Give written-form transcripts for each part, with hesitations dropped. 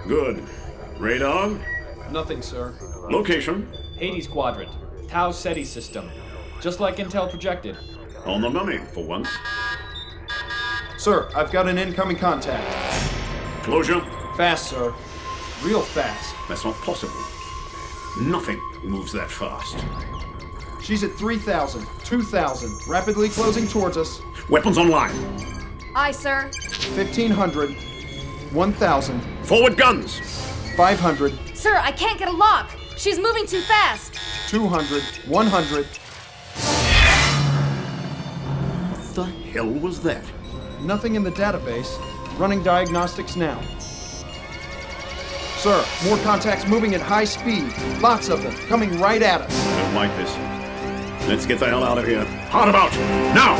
Good. Radar? Nothing, sir. Location? Hades Quadrant. Tau Ceti system. Just like Intel projected. On the money, for once. Sir, I've got an incoming contact. Closure? Fast, sir. Real fast. That's not possible. Nothing moves that fast. She's at 3,000, 2,000, rapidly closing towards us. Weapons online. Aye, sir. 1,500, 1,000, Forward guns. 500, Sir, I can't get a lock. She's moving too fast. 200, 100. What the hell was that? Nothing in the database. Running diagnostics now. Sir, more contacts moving at high speed. Lots of them, coming right at us. I don't like this. Let's get the hell out of here. Hard about! Now!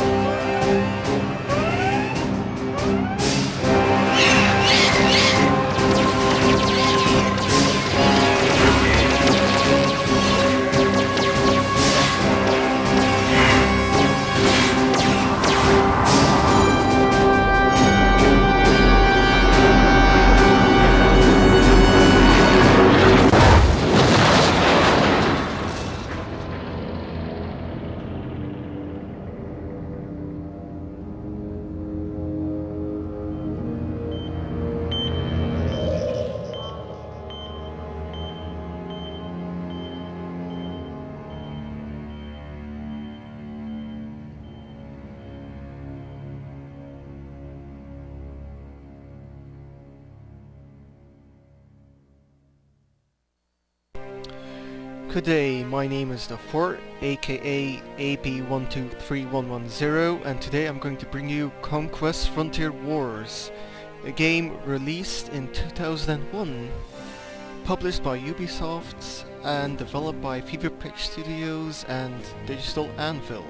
Good day, my name is The Fort, aka AB123110, and today I'm going to bring you Conquest Frontier Wars, a game released in 2001, published by Ubisoft and developed by Fever Pitch Studios and Digital Anvil.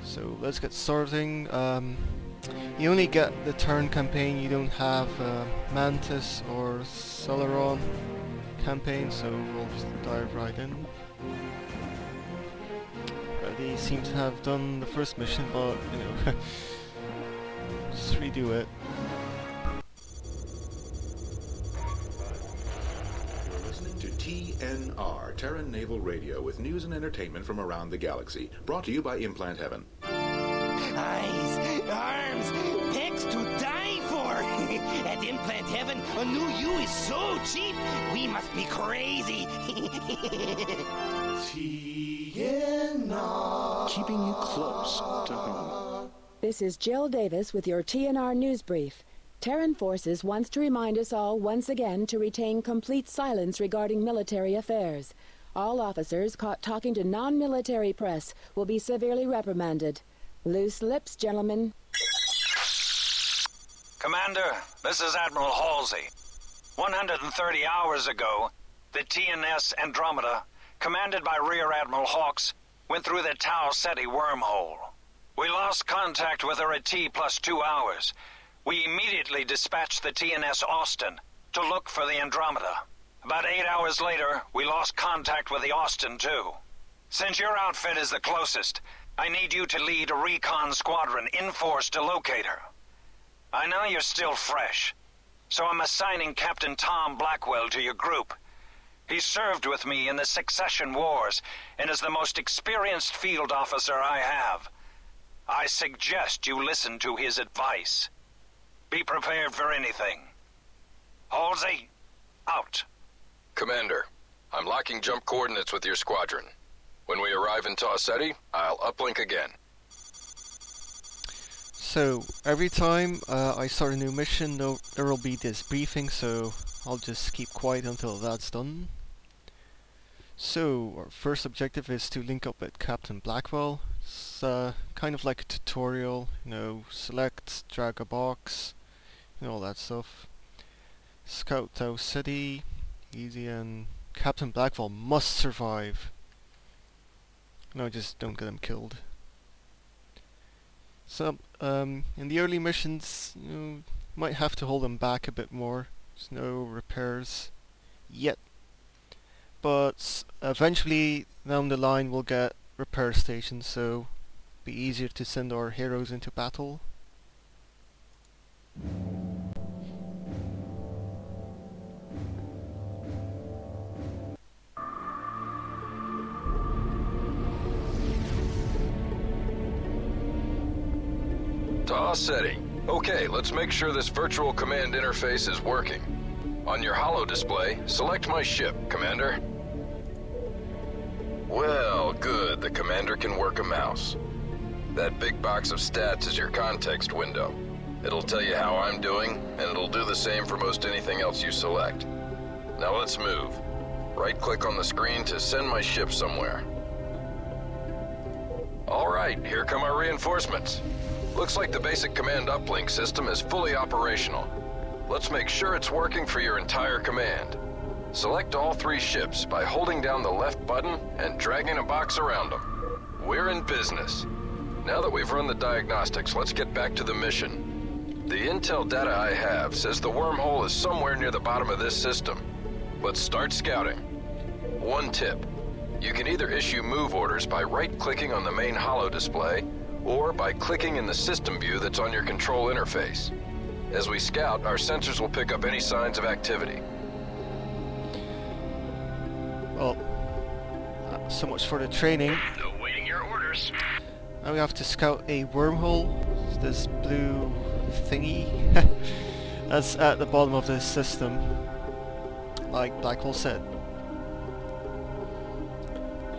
So let's get starting. You only get the turn campaign, you don't have Mantis or Celeron campaign, so we'll just dive right in. They seem to have done the first mission, but you know, just redo it. You're listening to TNR, Terran Naval Radio, with news and entertainment from around the galaxy. Brought to you by Implant Heaven. Eyes, arms, pecs to die for. At Implant Heaven, a new you is so cheap, we must be crazy. TNR. Keeping you close to home. This is Jill Davis with your TNR News Brief. Terran Forces wants to remind us all once again to retain complete silence regarding military affairs. All officers caught talking to non-military press will be severely reprimanded. Loose lips, gentlemen. Commander, this is Admiral Halsey. 130 hours ago, the TNS Andromeda, commanded by Rear Admiral Hawks, went through the Tau Ceti wormhole. We lost contact with her at T+2 hours. We immediately dispatched the TNS Austin to look for the Andromeda. About 8 hours later, we lost contact with the Austin too. Since your outfit is the closest, I need you to lead a recon squadron in force to locate her. I know you're still fresh, so I'm assigning Captain Tom Blackwell to your group. He served with me in the Succession Wars and is the most experienced field officer I have. I suggest you listen to his advice. Be prepared for anything. Halsey, out. Commander, I'm locking jump coordinates with your squadron. When we arrive in Tau Ceti, I'll uplink again. So, every time I start a new mission, there will be this briefing, so I'll just keep quiet until that's done. So, our first objective is to link up with Captain Blackwell. It's kind of like a tutorial, you know, select, drag a box, and all that stuff. Scout Tau Ceti, easy, and Captain Blackwell must survive. No, just don't get him killed. So, in the early missions, you might have to hold them back a bit more. There's no repairs yet. But eventually, down the line, we'll get repair stations, so it'll be easier to send our heroes into battle. Taw Ceti. Okay, let's make sure this virtual command interface is working. On your holo display, select my ship, Commander. Well, good. The Commander can work a mouse. That big box of stats is your context window. It'll tell you how I'm doing, and it'll do the same for most anything else you select. Now let's move. Right-click on the screen to send my ship somewhere. Alright, here come our reinforcements. Looks like the basic command uplink system is fully operational. Let's make sure it's working for your entire command. Select all 3 ships by holding down the left button and dragging a box around them. We're in business. Now that we've run the diagnostics, let's get back to the mission. The intel data I have says the wormhole is somewhere near the bottom of this system. Let's start scouting. One tip. You can either issue move orders by right-clicking on the main holo display, or by clicking in the system view that's on your control interface. As we scout, our sensors will pick up any signs of activity. Well, so much for the training. Awaiting your orders. Now we have to scout a wormhole. This blue thingy that's at the bottom of this system, like Blackwell said.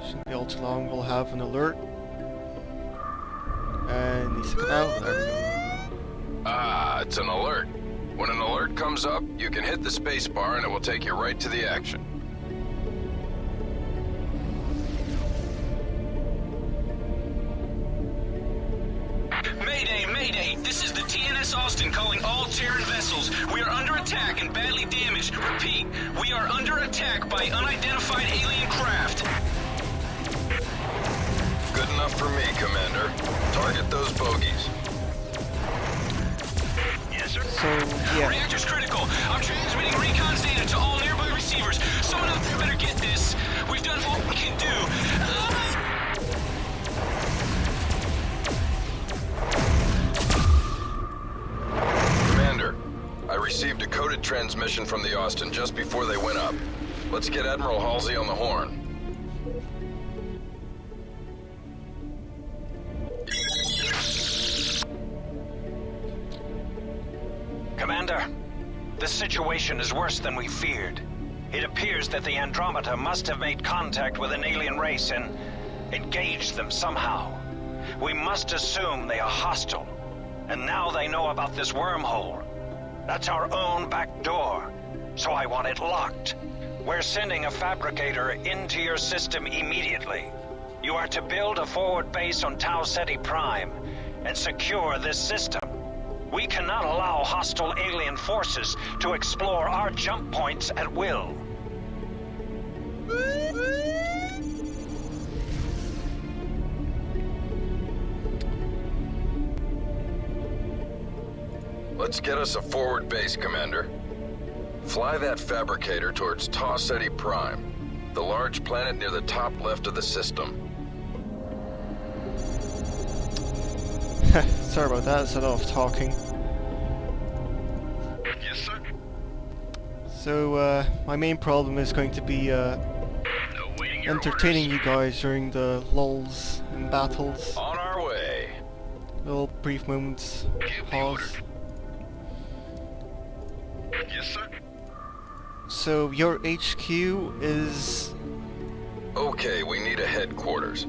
Shouldn't be all too long. We'll have an alert. And he's out. There we go. Ah, it's an alert. When an alert comes up, you can hit the space bar and it will take you right to the action. Mayday, Mayday! This is the TNS Austin calling all Terran vessels. We are under attack and badly damaged. Repeat, we are under attack by unidentified alien craft. Good enough for me, Commander. Target those bogies. Yes, sir. So, yeah. Reactor's critical. I'm transmitting recon's data to all nearby receivers. Someone out there better get this. We've done all we can do. Commander, I received a coded transmission from the Austin just before they went up. Let's get Admiral Halsey on the horn. Commander, the situation is worse than we feared. It appears that the Andromeda must have made contact with an alien race and engaged them somehow. We must assume they are hostile. And now they know about this wormhole. That's our own back door. So I want it locked. We're sending a fabricator into your system immediately. You are to build a forward base on Tau Ceti Prime and secure this system. We cannot allow hostile alien forces to explore our jump points at will. Let's get us a forward base, Commander. Fly that fabricator towards Tau Ceti Prime, the large planet near the top left of the system. Sorry about that, it's a lot of talking. Yes, sir. So, my main problem is going to be entertaining you guys during the lulls and battles. On our way. Little brief moments, pause. Yes, sir. So, your HQ is... Okay, we need a headquarters.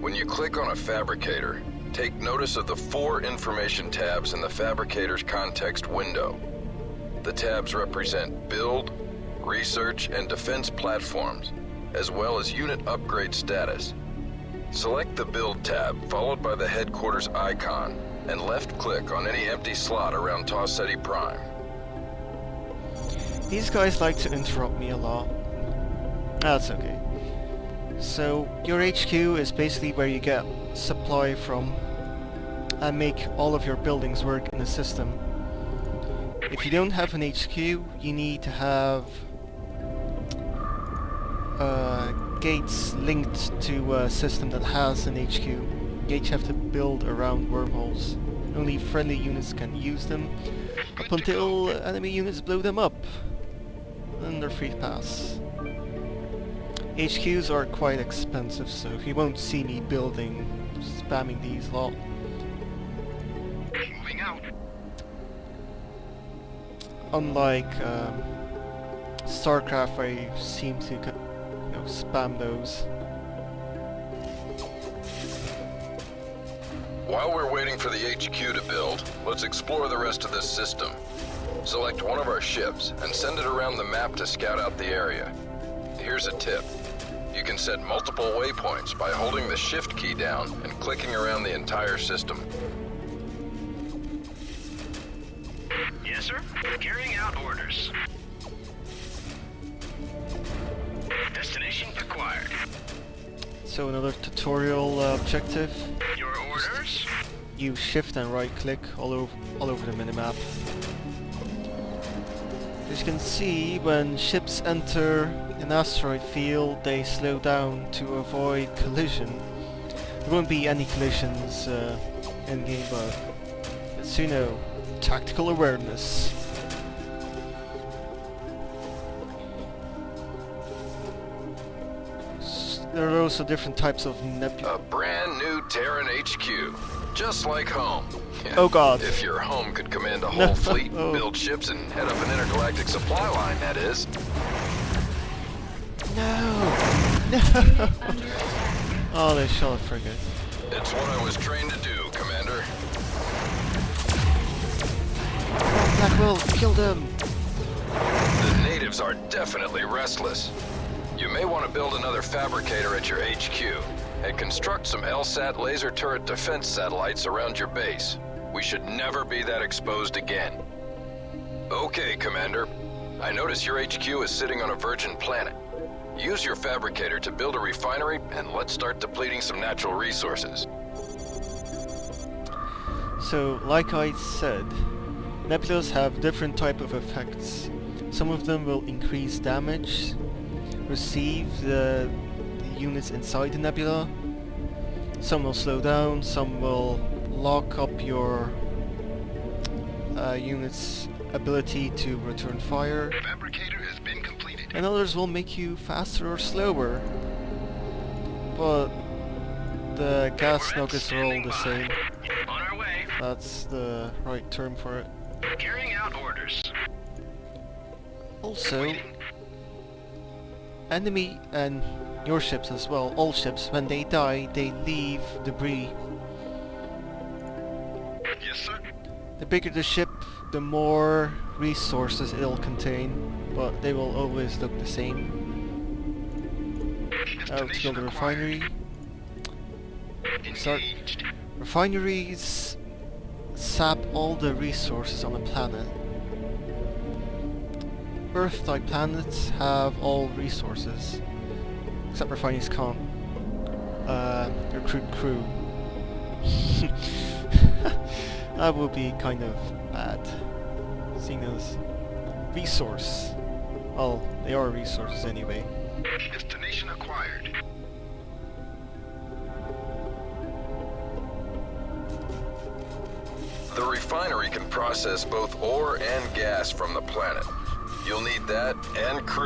When you click on a fabricator, take notice of the 4 information tabs in the fabricator's context window. The tabs represent build, research, and defense platforms, as well as unit upgrade status. Select the build tab, followed by the headquarters icon, and left-click on any empty slot around Tau Ceti Prime. These guys like to interrupt me a lot. That's okay. So, your HQ is basically where you get supply from and make all of your buildings work in the system. If you don't have an HQ, you need to have gates linked to a system that has an HQ. Gates have to build around wormholes. Only friendly units can use them up until enemy units blow them up. Then they're free to pass. HQs are quite expensive, so you won't see me spamming these lot. Moving out. Unlike StarCraft, where you seem to spam those. While we're waiting for the HQ to build, let's explore the rest of this system. Select one of our ships and send it around the map to scout out the area. Here's a tip. You can set multiple waypoints by holding the shift key down and clicking around the entire system. Yes, sir. Carrying out orders. Destination acquired. So another tutorial objective. Your orders? Use shift and right click all over the minimap. As you can see, when ships enter an asteroid field, they slow down to avoid collision. There won't be any collisions in game, but as you know, tactical awareness. There are also different types of nebula. A brand new Terran HQ, just like home. Oh god. If your home could command a whole fleet, build ships, and head up an intergalactic supply line, that is. No! Oh, they shot a frigate. It's what I was trained to do, Commander. Blackwell, kill them! The natives are definitely restless. You may want to build another fabricator at your HQ, and construct some LSAT laser turret defense satellites around your base. We should never be that exposed again. Okay, Commander. I notice your HQ is sitting on a virgin planet. Use your fabricator to build a refinery, and let's start depleting some natural resources. So, like I said, nebulas have different type of effects. Some of them will increase damage, receive the units inside the nebula. Some will slow down, some will lock up your unit's ability to return fire. Fabricator has been completed. And others will make you faster or slower. But the gas nuggets are all the same. On our way. That's the right term for it. Carrying out orders. Also, enemy and your ships as well, all ships, when they die, they leave debris. Yes, sir. The bigger the ship, the more resources it'll contain, but they will always look the same. Let's build a refinery. Start. Refineries sap all the resources on a planet. Earth-like planets have all resources, except refineries can't recruit crew. That would be kind of bad, seeing as resource. Well, they are resources anyway. Destination acquired. The refinery can process both ore and gas from the planet. You'll need that and crew